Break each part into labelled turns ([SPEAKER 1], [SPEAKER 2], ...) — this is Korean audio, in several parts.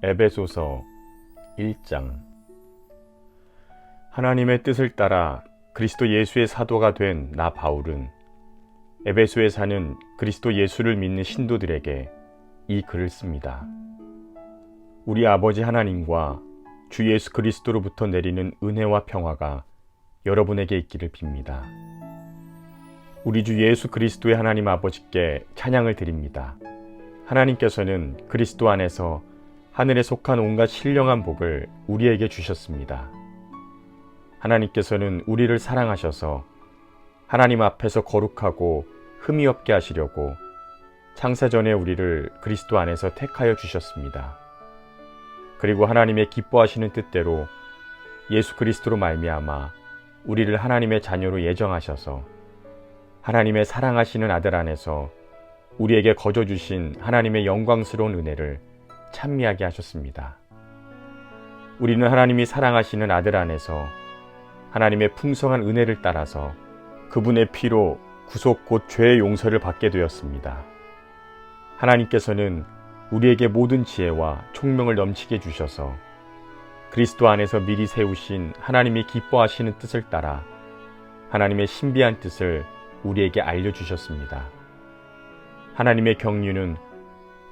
[SPEAKER 1] 에베소서 1장. 하나님의 뜻을 따라 그리스도 예수의 사도가 된 나 바울은 에베소에 사는 그리스도 예수를 믿는 신도들에게 이 글을 씁니다. 우리 아버지 하나님과 주 예수 그리스도로부터 내리는 은혜와 평화가 여러분에게 있기를 빕니다. 우리 주 예수 그리스도의 하나님 아버지께 찬양을 드립니다. 하나님께서는 그리스도 안에서 하늘에 속한 온갖 신령한 복을 우리에게 주셨습니다. 하나님께서는 우리를 사랑하셔서 하나님 앞에서 거룩하고 흠이 없게 하시려고 창세전에 우리를 그리스도 안에서 택하여 주셨습니다. 그리고 하나님의 기뻐하시는 뜻대로 예수 그리스도로 말미암아 우리를 하나님의 자녀로 예정하셔서 하나님의 사랑하시는 아들 안에서 우리에게 거저 주신 하나님의 영광스러운 은혜를 찬미하게 하셨습니다. 우리는 하나님이 사랑하시는 아들 안에서 하나님의 풍성한 은혜를 따라서 그분의 피로 구속 곧 죄의 용서를 받게 되었습니다. 하나님께서는 우리에게 모든 지혜와 총명을 넘치게 주셔서 그리스도 안에서 미리 세우신 하나님이 기뻐하시는 뜻을 따라 하나님의 신비한 뜻을 우리에게 알려주셨습니다. 하나님의 경륜은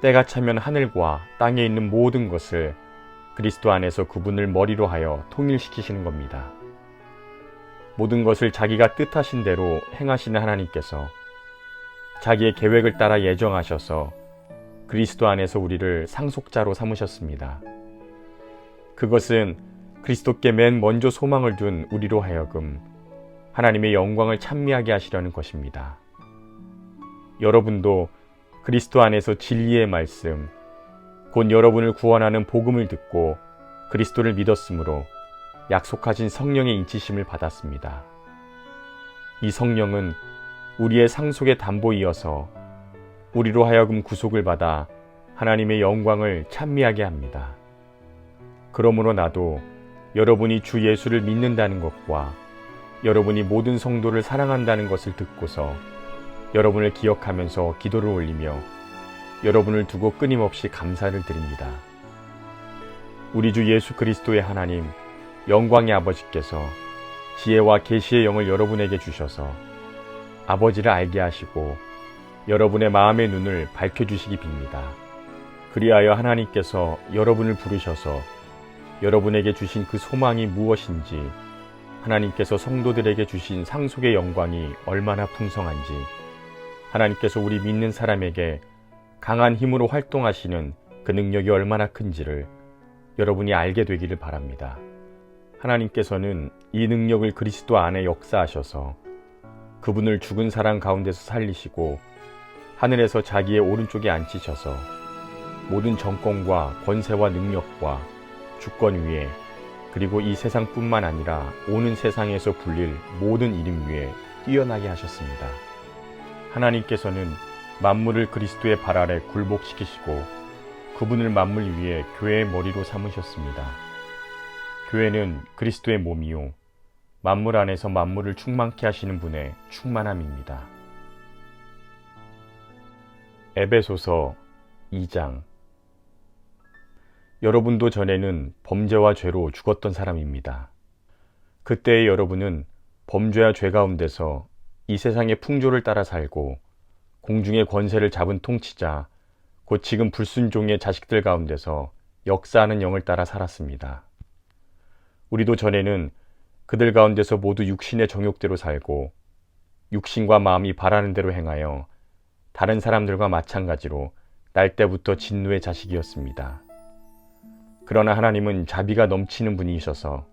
[SPEAKER 1] 때가 차면 하늘과 땅에 있는 모든 것을 그리스도 안에서 그분을 머리로 하여 통일시키시는 겁니다. 모든 것을 자기가 뜻하신 대로 행하시는 하나님께서 자기의 계획을 따라 예정하셔서 그리스도 안에서 우리를 상속자로 삼으셨습니다. 그것은 그리스도께 맨 먼저 소망을 둔 우리로 하여금 하나님의 영광을 찬미하게 하시려는 것입니다. 여러분도 그리스도 안에서 진리의 말씀, 곧 여러분을 구원하는 복음을 듣고 그리스도를 믿었으므로 약속하신 성령의 인치심을 받았습니다. 이 성령은 우리의 상속의 담보이어서 우리로 하여금 구속을 받아 하나님의 영광을 찬미하게 합니다. 그러므로 나도 여러분이 주 예수를 믿는다는 것과 여러분이 모든 성도를 사랑한다는 것을 듣고서 여러분을 기억하면서 기도를 올리며 여러분을 두고 끊임없이 감사를 드립니다. 우리 주 예수 그리스도의 하나님, 영광의 아버지께서 지혜와 계시의 영을 여러분에게 주셔서 아버지를 알게 하시고 여러분의 마음의 눈을 밝혀주시기 빕니다. 그리하여 하나님께서 여러분을 부르셔서 여러분에게 주신 그 소망이 무엇인지, 하나님께서 성도들에게 주신 상속의 영광이 얼마나 풍성한지, 하나님께서 우리 믿는 사람에게 강한 힘으로 활동하시는 그 능력이 얼마나 큰지를 여러분이 알게 되기를 바랍니다. 하나님께서는 이 능력을 그리스도 안에 역사하셔서 그분을 죽은 사람 가운데서 살리시고 하늘에서 자기의 오른쪽에 앉히셔서 모든 정권과 권세와 능력과 주권 위에 그리고 이 세상뿐만 아니라 오는 세상에서 불릴 모든 이름 위에 뛰어나게 하셨습니다. 하나님께서는 만물을 그리스도의 발 아래 굴복시키시고 그분을 만물 위에 교회의 머리로 삼으셨습니다. 교회는 그리스도의 몸이요 만물 안에서 만물을 충만케 하시는 분의 충만함입니다. 에베소서 2장. 여러분도 전에는 범죄와 죄로 죽었던 사람입니다. 그때의 여러분은 범죄와 죄 가운데서 이 세상의 풍조를 따라 살고 공중의 권세를 잡은 통치자, 곧 지금 불순종의 자식들 가운데서 역사하는 영을 따라 살았습니다. 우리도 전에는 그들 가운데서 모두 육신의 정욕대로 살고 육신과 마음이 바라는 대로 행하여 다른 사람들과 마찬가지로 날 때부터 진노의 자식이었습니다. 그러나 하나님은 자비가 넘치는 분이셔서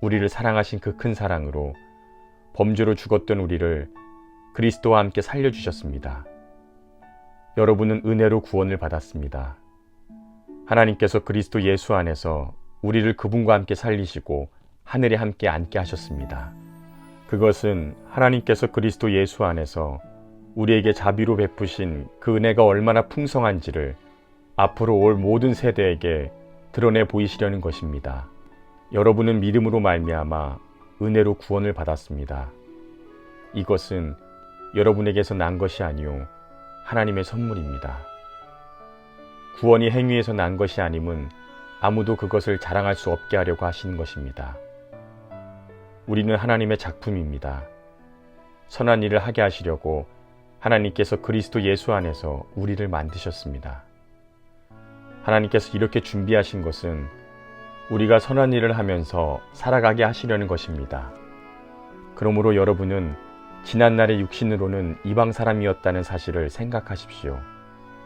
[SPEAKER 1] 우리를 사랑하신 그 큰 사랑으로 범죄로 죽었던 우리를 그리스도와 함께 살려주셨습니다. 여러분은 은혜로 구원을 받았습니다. 하나님께서 그리스도 예수 안에서 우리를 그분과 함께 살리시고 하늘에 함께 앉게 하셨습니다. 그것은 하나님께서 그리스도 예수 안에서 우리에게 자비로 베푸신 그 은혜가 얼마나 풍성한지를 앞으로 올 모든 세대에게 드러내 보이시려는 것입니다. 여러분은 믿음으로 말미암아 은혜로 구원을 받았습니다. 이것은 여러분에게서 난 것이 아니요 하나님의 선물입니다. 구원이 행위에서 난 것이 아님은 아무도 그것을 자랑할 수 없게 하려고 하시는 것입니다. 우리는 하나님의 작품입니다. 선한 일을 하게 하시려고 하나님께서 그리스도 예수 안에서 우리를 만드셨습니다. 하나님께서 이렇게 준비하신 것은 우리가 선한 일을 하면서 살아가게 하시려는 것입니다. 그러므로 여러분은 지난날의 육신으로는 이방 사람이었다는 사실을 생각하십시오.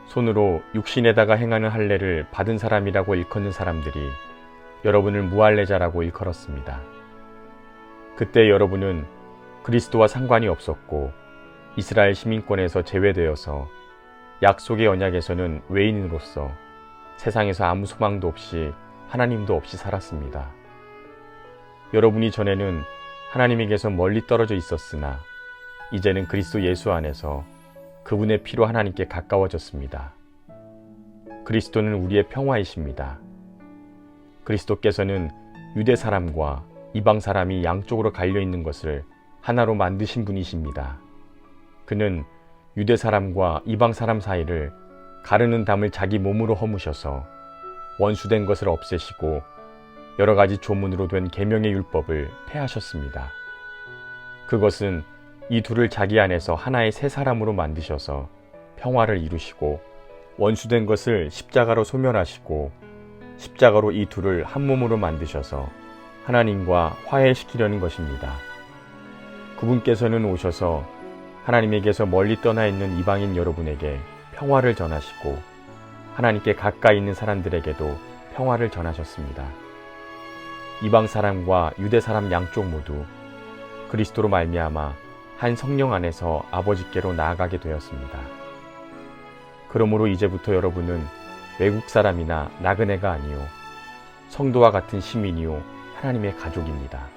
[SPEAKER 1] 손으로 육신에다가 행하는 할례를 받은 사람이라고 일컫는 사람들이 여러분을 무할례자라고 일컬었습니다. 그때 여러분은 그리스도와 상관이 없었고 이스라엘 시민권에서 제외되어서 약속의 언약에서는 외인으로서 세상에서 아무 소망도 없이 하나님도 없이 살았습니다. 여러분이 전에는 하나님에게서 멀리 떨어져 있었으나 이제는 그리스도 예수 안에서 그분의 피로 하나님께 가까워졌습니다. 그리스도는 우리의 평화이십니다. 그리스도께서는 유대 사람과 이방 사람이 양쪽으로 갈려 있는 것을 하나로 만드신 분이십니다. 그는 유대 사람과 이방 사람 사이를 가르는 담을 자기 몸으로 허무셔서 원수된 것을 없애시고 여러 가지 조문으로 된 계명의 율법을 폐하셨습니다. 그것은 이 둘을 자기 안에서 하나의 새 사람으로 만드셔서 평화를 이루시고 원수된 것을 십자가로 소멸하시고 십자가로 이 둘을 한 몸으로 만드셔서 하나님과 화해시키려는 것입니다. 그분께서는 오셔서 하나님에게서 멀리 떠나 있는 이방인 여러분에게 평화를 전하시고 하나님께 가까이 있는 사람들에게도 평화를 전하셨습니다. 이방 사람과 유대 사람 양쪽 모두 그리스도로 말미암아 한 성령 안에서 아버지께로 나아가게 되었습니다. 그러므로 이제부터 여러분은 외국 사람이나 나그네가 아니요 성도와 같은 시민이요 하나님의 가족입니다.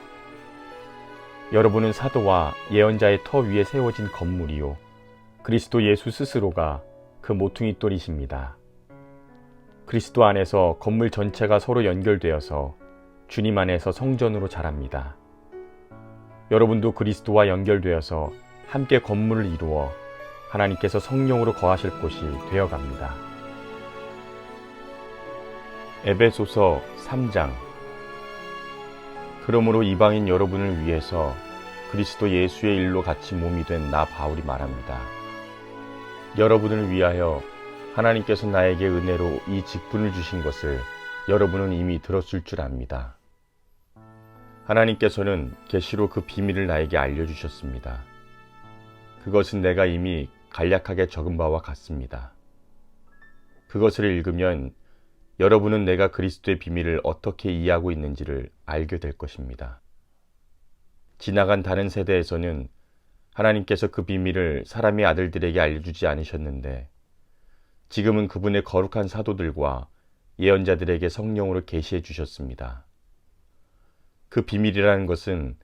[SPEAKER 1] 여러분은 사도와 예언자의 터 위에 세워진 건물이요 그리스도 예수 스스로가 그 모퉁이 돌이십니다. 그리스도 안에서 건물 전체가 서로 연결되어서 주님 안에서 성전으로 자랍니다. 여러분도 그리스도와 연결되어서 함께 건물을 이루어 하나님께서 성령으로 거하실 곳이 되어갑니다. 에베소서 3장. 그러므로 이방인 여러분을 위해서 그리스도 예수의 일로 같이 몸이 된 나 바울이 말합니다. 여러분을 위하여 하나님께서 나에게 은혜로 이 직분을 주신 것을 여러분은 이미 들었을 줄 압니다. 하나님께서는 계시로 그 비밀을 나에게 알려주셨습니다. 그것은 내가 이미 간략하게 적은 바와 같습니다. 그것을 읽으면 여러분은 내가 그리스도의 비밀을 어떻게 이해하고 있는지를 알게 될 것입니다. 지나간 다른 세대에서는 하나님께서 그 비밀을 사람의 아들들에게 알려주지 않으셨는데 지금은 그분의 거룩한 사도들과 예언자들에게 성령으로 계시해 주셨습니다. 그 비밀이라는 것은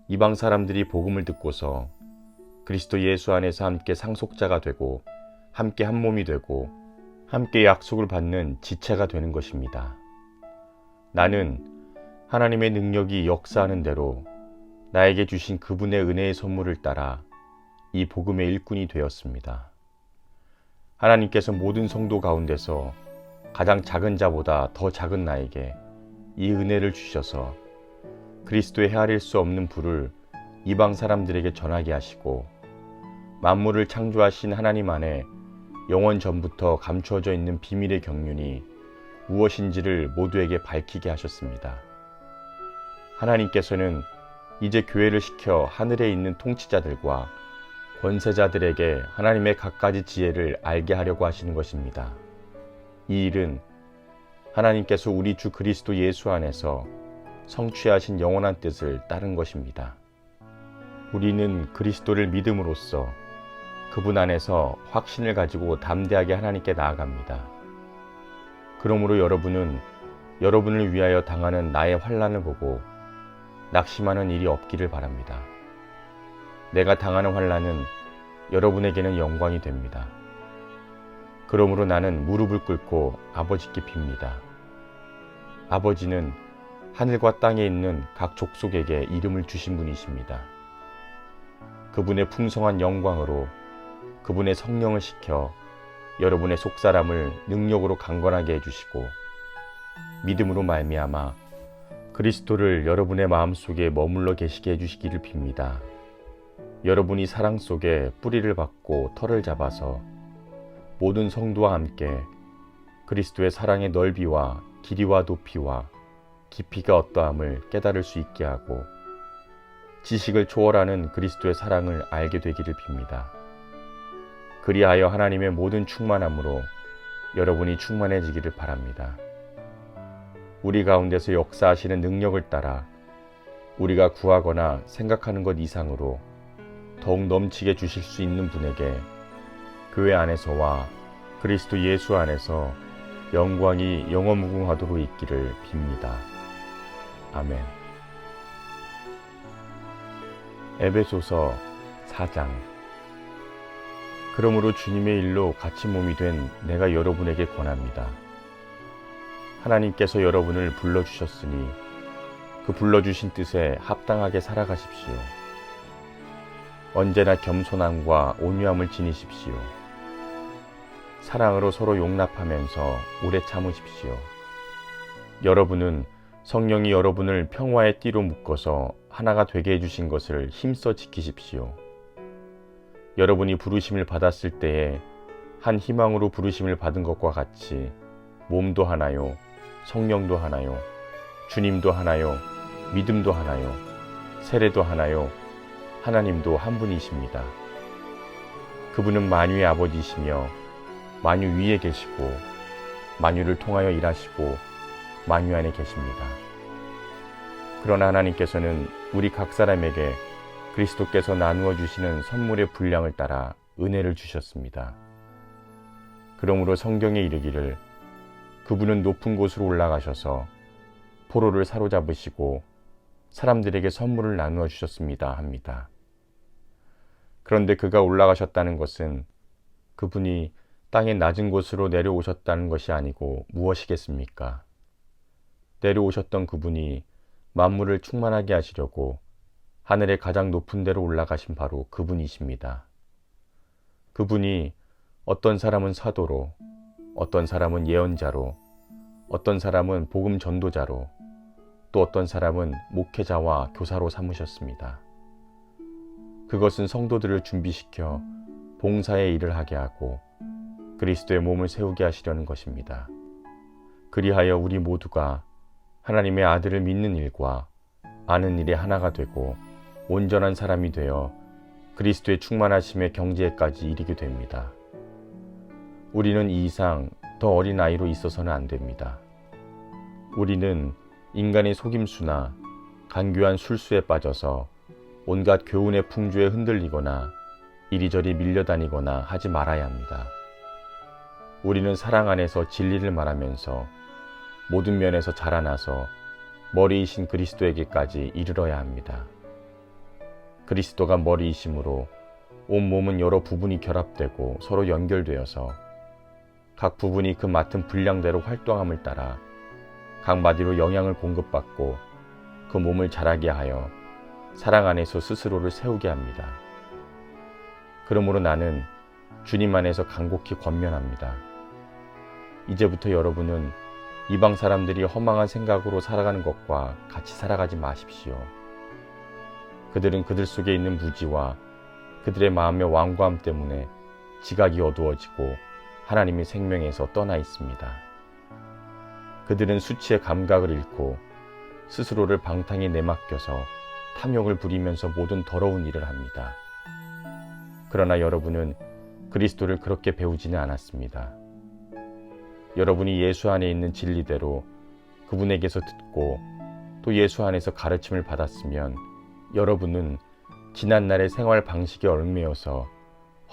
[SPEAKER 1] 이방 사람들이 복음을 듣고서 그리스도 예수 안에서 함께 상속자가 되고 함께 한 몸이 되고 함께 약속을 받는 지체가 되는 것입니다. 나는 하나님의 능력이 역사하는 대로 나에게 주신 그분의 은혜의 선물을 따라 이 복음의 일꾼이 되었습니다. 하나님께서 모든 성도 가운데서 가장 작은 자보다 더 작은 나에게 이 은혜를 주셔서 그리스도의 헤아릴 수 없는 부를 이방 사람들에게 전하게 하시고 만물을 창조하신 하나님 안에 영원 전부터 감추어져 있는 비밀의 경륜이 무엇인지를 모두에게 밝히게 하셨습니다. 하나님께서는 이제 교회를 시켜 하늘에 있는 통치자들과 권세자들에게 하나님의 갖가지 지혜를 알게 하려고 하시는 것입니다. 이 일은 하나님께서 우리 주 그리스도 예수 안에서 성취하신 영원한 뜻을 따른 것입니다. 우리는 그리스도를 믿음으로써 그분 안에서 확신을 가지고 담대하게 하나님께 나아갑니다. 그러므로 여러분은 여러분을 위하여 당하는 나의 환난을 보고 낙심하는 일이 없기를 바랍니다. 내가 당하는 환난은 여러분에게는 영광이 됩니다. 그러므로 나는 무릎을 꿇고 아버지께 빕니다. 아버지는 하늘과 땅에 있는 각 족속에게 이름을 주신 분이십니다. 그분의 풍성한 영광으로 그분의 성령을 시켜 여러분의 속사람을 능력으로 강건하게 해주시고 믿음으로 말미암아 그리스도를 여러분의 마음속에 머물러 계시게 해주시기를 빕니다. 여러분이 사랑 속에 뿌리를 받고 털을 잡아서 모든 성도와 함께 그리스도의 사랑의 넓이와 길이와 높이와 깊이가 어떠함을 깨달을 수 있게 하고 지식을 초월하는 그리스도의 사랑을 알게 되기를 빕니다. 그리하여 하나님의 모든 충만함으로 여러분이 충만해지기를 바랍니다. 우리 가운데서 역사하시는 능력을 따라 우리가 구하거나 생각하는 것 이상으로 더욱 넘치게 주실 수 있는 분에게 교회 안에서와 그리스도 예수 안에서 영광이 영원무궁하도록 있기를 빕니다. 아멘. 에베소서 4장. 그러므로 주님의 일로 같이 몸이 된 내가 여러분에게 권합니다. 하나님께서 여러분을 불러주셨으니 그 불러주신 뜻에 합당하게 살아가십시오. 언제나 겸손함과 온유함을 지니십시오. 사랑으로 서로 용납하면서 오래 참으십시오. 여러분은 성령이 여러분을 평화의 띠로 묶어서 하나가 되게 해주신 것을 힘써 지키십시오. 여러분이 부르심을 받았을 때에 한 희망으로 부르심을 받은 것과 같이 몸도 하나요, 성령도 하나요, 주님도 하나요, 믿음도 하나요, 세례도 하나요, 하나님도 한 분이십니다. 그분은 만유의 아버지이시며 만유 위에 계시고 만유를 통하여 일하시고 만유 안에 계십니다. 그러나 하나님께서는 우리 각 사람에게 그리스도께서 나누어 주시는 선물의 분량을 따라 은혜를 주셨습니다. 그러므로 성경에 이르기를 그분은 높은 곳으로 올라가셔서 포로를 사로잡으시고 사람들에게 선물을 나누어 주셨습니다 합니다. 그런데 그가 올라가셨다는 것은 그분이 땅의 낮은 곳으로 내려오셨다는 것이 아니고 무엇이겠습니까? 내려오셨던 그분이 만물을 충만하게 하시려고 하늘의 가장 높은 데로 올라가신 바로 그분이십니다. 그분이 어떤 사람은 사도로, 어떤 사람은 예언자로, 어떤 사람은 복음 전도자로, 또 어떤 사람은 목회자와 교사로 삼으셨습니다. 그것은 성도들을 준비시켜 봉사의 일을 하게 하고 그리스도의 몸을 세우게 하시려는 것입니다. 그리하여 우리 모두가 하나님의 아들을 믿는 일과 아는 일에 하나가 되고 온전한 사람이 되어 그리스도의 충만하심의 경지에까지 이르게 됩니다. 우리는 이 이상 더 어린 아이로 있어서는 안 됩니다. 우리는 인간의 속임수나 간교한 술수에 빠져서 온갖 교훈의 풍조에 흔들리거나 이리저리 밀려다니거나 하지 말아야 합니다. 우리는 사랑 안에서 진리를 말하면서 모든 면에서 자라나서 머리이신 그리스도에게까지 이르러야 합니다. 그리스도가 머리이심으로 온 몸은 여러 부분이 결합되고 서로 연결되어서 각 부분이 그 맡은 분량대로 활동함을 따라 각 마디로 영향을 공급받고 그 몸을 자라게 하여 사랑 안에서 스스로를 세우게 합니다. 그러므로 나는 주님 안에서 간곡히 권면합니다. 이제부터 여러분은 이방 사람들이 허망한 생각으로 살아가는 것과 같이 살아가지 마십시오. 그들은 그들 속에 있는 무지와 그들의 마음의 완고함 때문에 지각이 어두워지고 하나님의 생명에서 떠나 있습니다. 그들은 수치의 감각을 잃고 스스로를 방탕에 내맡겨서 탐욕을 부리면서 모든 더러운 일을 합니다. 그러나 여러분은 그리스도를 그렇게 배우지는 않았습니다. 여러분이 예수 안에 있는 진리대로 그분에게서 듣고 또 예수 안에서 가르침을 받았으면 여러분은 지난날의 생활 방식에 얽매여서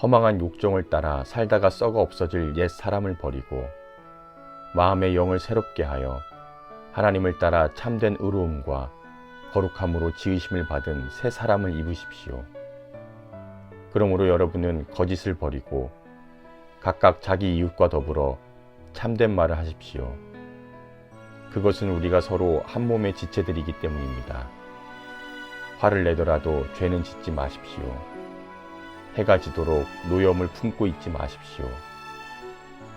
[SPEAKER 1] 허망한 욕정을 따라 살다가 썩어 없어질 옛 사람을 버리고 마음의 영을 새롭게 하여 하나님을 따라 참된 의로움과 거룩함으로 지으심을 받은 새 사람을 입으십시오. 그러므로 여러분은 거짓을 버리고 각각 자기 이웃과 더불어 참된 말을 하십시오. 그것은 우리가 서로 한 몸의 지체들이기 때문입니다. 화를 내더라도 죄는 짓지 마십시오. 해가 지도록 노여움을 품고 있지 마십시오.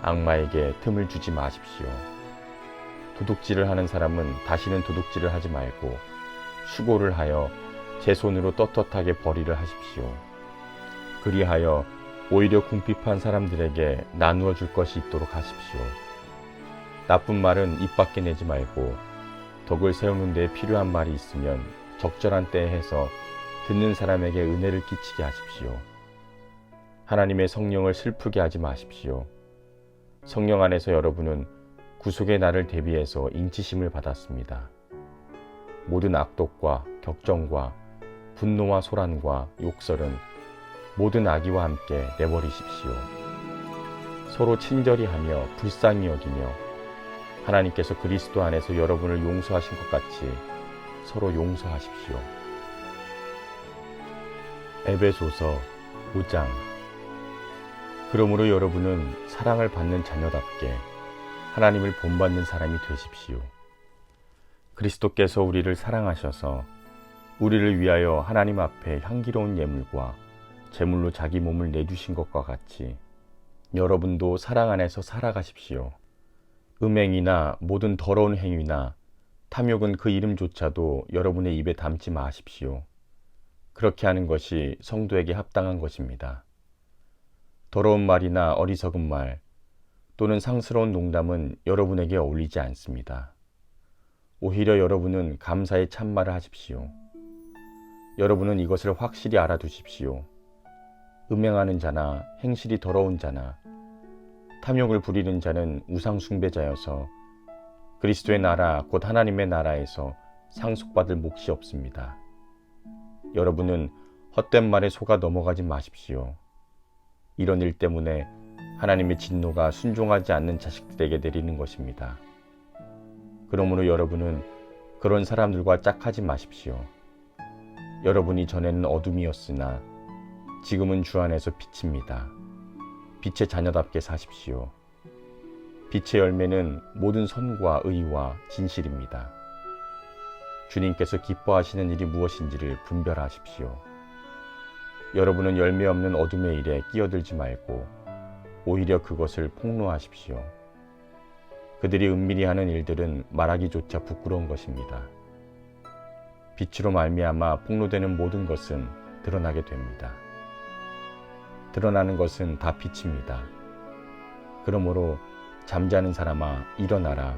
[SPEAKER 1] 악마에게 틈을 주지 마십시오. 도둑질을 하는 사람은 다시는 도둑질을 하지 말고 수고를 하여 제 손으로 떳떳하게 벌이를 하십시오. 그리하여 오히려 궁핍한 사람들에게 나누어 줄 것이 있도록 하십시오. 나쁜 말은 입 밖에 내지 말고 덕을 세우는 데 필요한 말이 있으면 적절한 때에 해서 듣는 사람에게 은혜를 끼치게 하십시오. 하나님의 성령을 슬프게 하지 마십시오. 성령 안에서 여러분은 구속의 날을 대비해서 인치심을 받았습니다. 모든 악독과 격정과 분노와 소란과 욕설은 모든 악의와 함께 내버리십시오. 서로 친절히 하며 불쌍히 여기며 하나님께서 그리스도 안에서 여러분을 용서하신 것 같이 서로 용서하십시오. 에베소서 5장. 그러므로 여러분은 사랑을 받는 자녀답게 하나님을 본받는 사람이 되십시오. 그리스도께서 우리를 사랑하셔서 우리를 위하여 하나님 앞에 향기로운 예물과 제물로 자기 몸을 내주신 것과 같이 여러분도 사랑 안에서 살아가십시오. 음행이나 모든 더러운 행위나 탐욕은 그 이름조차도 여러분의 입에 담지 마십시오. 그렇게 하는 것이 성도에게 합당한 것입니다. 더러운 말이나 어리석은 말 또는 상스러운 농담은 여러분에게 어울리지 않습니다. 오히려 여러분은 감사의 참말을 하십시오. 여러분은 이것을 확실히 알아두십시오. 음행하는 자나 행실이 더러운 자나 탐욕을 부리는 자는 우상 숭배자여서 그리스도의 나라 곧 하나님의 나라에서 상속받을 몫이 없습니다. 여러분은 헛된 말에 속아 넘어가지 마십시오. 이런 일 때문에 하나님의 진노가 순종하지 않는 자식들에게 내리는 것입니다. 그러므로 여러분은 그런 사람들과 짝하지 마십시오. 여러분이 전에는 어둠이었으나 지금은 주 안에서 빛입니다. 빛의 자녀답게 사십시오. 빛의 열매는 모든 선과 의와 진실입니다. 주님께서 기뻐하시는 일이 무엇인지를 분별하십시오. 여러분은 열매 없는 어둠의 일에 끼어들지 말고 오히려 그것을 폭로하십시오. 그들이 은밀히 하는 일들은 말하기조차 부끄러운 것입니다. 빛으로 말미암아 폭로되는 모든 것은 드러나게 됩니다. 드러나는 것은 다 빛입니다. 그러므로 잠자는 사람아 일어나라.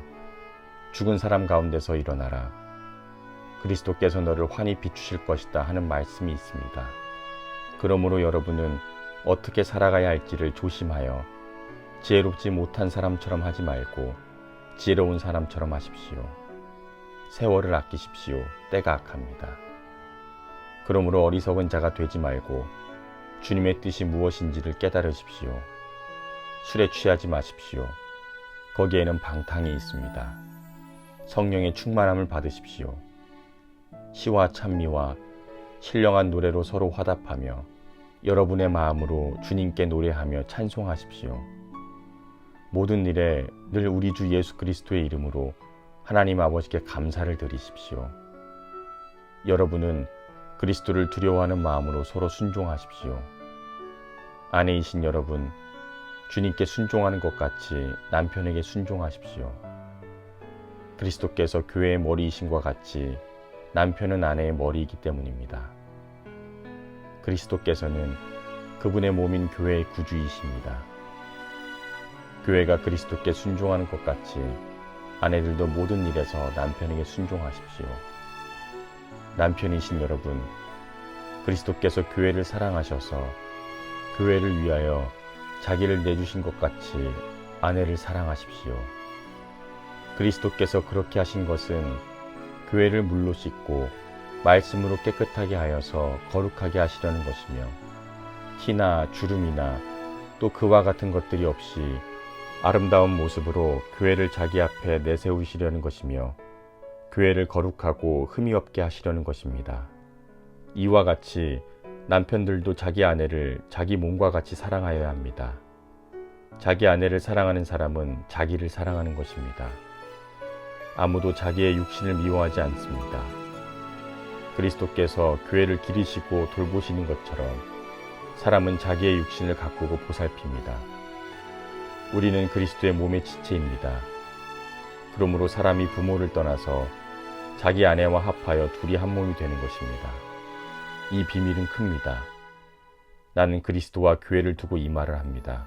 [SPEAKER 1] 죽은 사람 가운데서 일어나라. 그리스도께서 너를 환히 비추실 것이다 하는 말씀이 있습니다. 그러므로 여러분은 어떻게 살아가야 할지를 조심하여 지혜롭지 못한 사람처럼 하지 말고 지혜로운 사람처럼 하십시오. 세월을 아끼십시오. 때가 악합니다. 그러므로 어리석은 자가 되지 말고 주님의 뜻이 무엇인지를 깨달으십시오. 술에 취하지 마십시오. 거기에는 방탕이 있습니다. 성령의 충만함을 받으십시오. 시와 찬미와 신령한 노래로 서로 화답하며 여러분의 마음으로 주님께 노래하며 찬송하십시오. 모든 일에 늘 우리 주 예수 그리스도의 이름으로 하나님 아버지께 감사를 드리십시오. 여러분은 그리스도를 두려워하는 마음으로 서로 순종하십시오. 아내이신 여러분, 주님께 순종하는 것 같이 남편에게 순종하십시오. 그리스도께서 교회의 머리이신과 같이 남편은 아내의 머리이기 때문입니다. 그리스도께서는 그분의 몸인 교회의 구주이십니다. 교회가 그리스도께 순종하는 것 같이 아내들도 모든 일에서 남편에게 순종하십시오. 남편이신 여러분, 그리스도께서 교회를 사랑하셔서 교회를 위하여 자기를 내주신 것 같이 아내를 사랑하십시오. 그리스도께서 그렇게 하신 것은 교회를 물로 씻고 말씀으로 깨끗하게 하여서 거룩하게 하시려는 것이며 티나 주름이나 또 그와 같은 것들이 없이 아름다운 모습으로 교회를 자기 앞에 내세우시려는 것이며 교회를 거룩하고 흠이 없게 하시려는 것입니다. 이와 같이 남편들도 자기 아내를 자기 몸과 같이 사랑하여야 합니다. 자기 아내를 사랑하는 사람은 자기를 사랑하는 것입니다. 아무도 자기의 육신을 미워하지 않습니다. 그리스도께서 교회를 기르시고 돌보시는 것처럼 사람은 자기의 육신을 가꾸고 보살핍니다. 우리는 그리스도의 몸의 지체입니다. 그러므로 사람이 부모를 떠나서 자기 아내와 합하여 둘이 한 몸이 되는 것입니다. 이 비밀은 큽니다. 나는 그리스도와 교회를 두고 이 말을 합니다.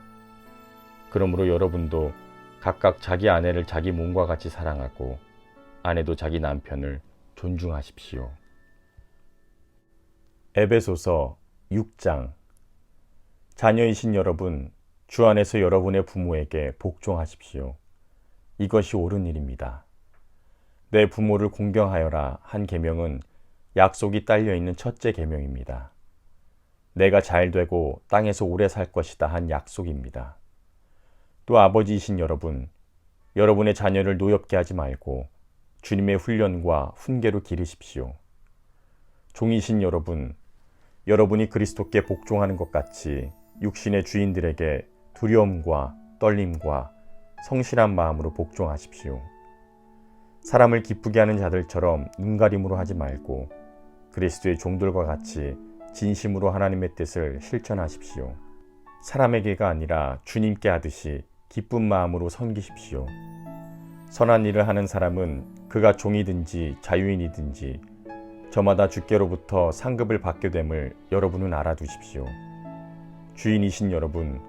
[SPEAKER 1] 그러므로 여러분도 각각 자기 아내를 자기 몸과 같이 사랑하고 아내도 자기 남편을 존중하십시오. 에베소서 6장. 자녀이신 여러분, 주 안에서 여러분의 부모에게 복종하십시오. 이것이 옳은 일입니다. 내 부모를 공경하여라 한 계명은 약속이 딸려있는 첫째 계명입니다. 내가 잘 되고 땅에서 오래 살 것이다 한 약속입니다. 또 아버지이신 여러분, 여러분의 자녀를 노엽게 하지 말고 주님의 훈련과 훈계로 기르십시오. 종이신 여러분, 여러분이 그리스도께 복종하는 것 같이 육신의 주인들에게 두려움과 떨림과 성실한 마음으로 복종하십시오. 사람을 기쁘게 하는 자들처럼 눈가림으로 하지 말고 그리스도의 종들과 같이 진심으로 하나님의 뜻을 실천하십시오. 사람에게가 아니라 주님께 하듯이 기쁜 마음으로 섬기십시오. 선한 일을 하는 사람은 그가 종이든지 자유인이든지 저마다 주께로부터 상급을 받게 됨을 여러분은 알아두십시오. 주인이신 여러분,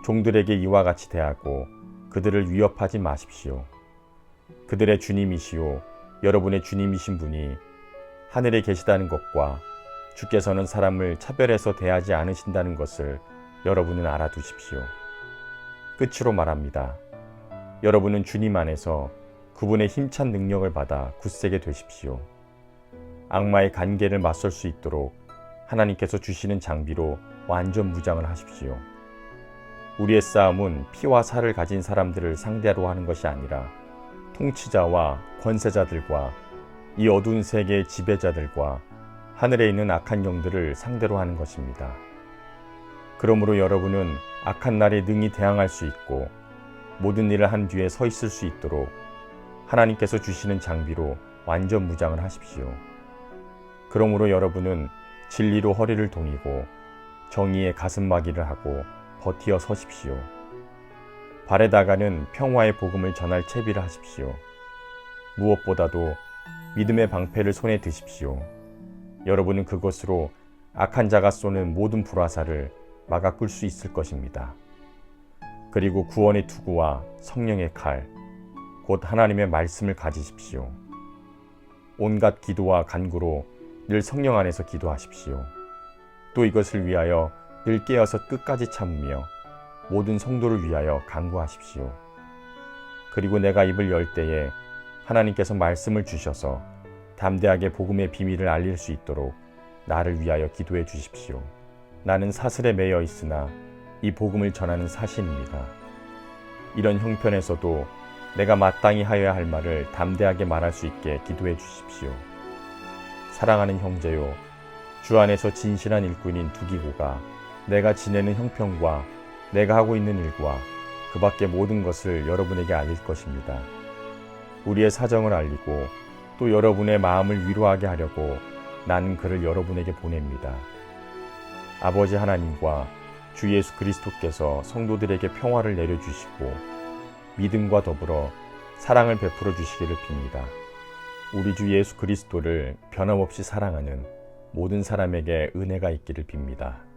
[SPEAKER 1] 종들에게 이와 같이 대하고 그들을 위협하지 마십시오. 그들의 주님이시요 여러분의 주님이신 분이 하늘에 계시다는 것과 주께서는 사람을 차별해서 대하지 않으신다는 것을 여러분은 알아두십시오. 끝으로 말합니다. 여러분은 주님 안에서 그분의 힘찬 능력을 받아 굳세게 되십시오. 악마의 간계를 맞설 수 있도록 하나님께서 주시는 장비로 완전 무장을 하십시오. 우리의 싸움은 피와 살을 가진 사람들을 상대로 하는 것이 아니라 통치자와 권세자들과 이 어두운 세계의 지배자들과 하늘에 있는 악한 영들을 상대로 하는 것입니다. 그러므로 여러분은 악한 날에 능히 대항할 수 있고 모든 일을 한 뒤에 서 있을 수 있도록 하나님께서 주시는 장비로 완전 무장을 하십시오. 그러므로 여러분은 진리로 허리를 동이고 정의의 가슴막이를 하고 버티어 서십시오. 발에다가는 평화의 복음을 전할 채비를 하십시오. 무엇보다도 믿음의 방패를 손에 드십시오. 여러분은 그것으로 악한 자가 쏘는 모든 불화살을 막아 끌 수 있을 것입니다. 그리고 구원의 투구와 성령의 칼, 곧 하나님의 말씀을 가지십시오. 온갖 기도와 간구로 늘 성령 안에서 기도하십시오. 또 이것을 위하여 늘 깨어서 끝까지 참으며 모든 성도를 위하여 간구하십시오. 그리고 내가 입을 열 때에 하나님께서 말씀을 주셔서 담대하게 복음의 비밀을 알릴 수 있도록 나를 위하여 기도해 주십시오. 나는 사슬에 매여 있으나 이 복음을 전하는 사신입니다. 이런 형편에서도 내가 마땅히 하여야 할 말을 담대하게 말할 수 있게 기도해 주십시오. 사랑하는 형제요, 주 안에서 진실한 일꾼인 두기고가 내가 지내는 형편과 내가 하고 있는 일과 그 밖의 모든 것을 여러분에게 알릴 것입니다. 우리의 사정을 알리고 또 여러분의 마음을 위로하게 하려고 나는 그를 여러분에게 보냅니다. 아버지 하나님과 주 예수 그리스도께서 성도들에게 평화를 내려주시고 믿음과 더불어 사랑을 베풀어 주시기를 빕니다. 우리 주 예수 그리스도를 변함없이 사랑하는 모든 사람에게 은혜가 있기를 빕니다.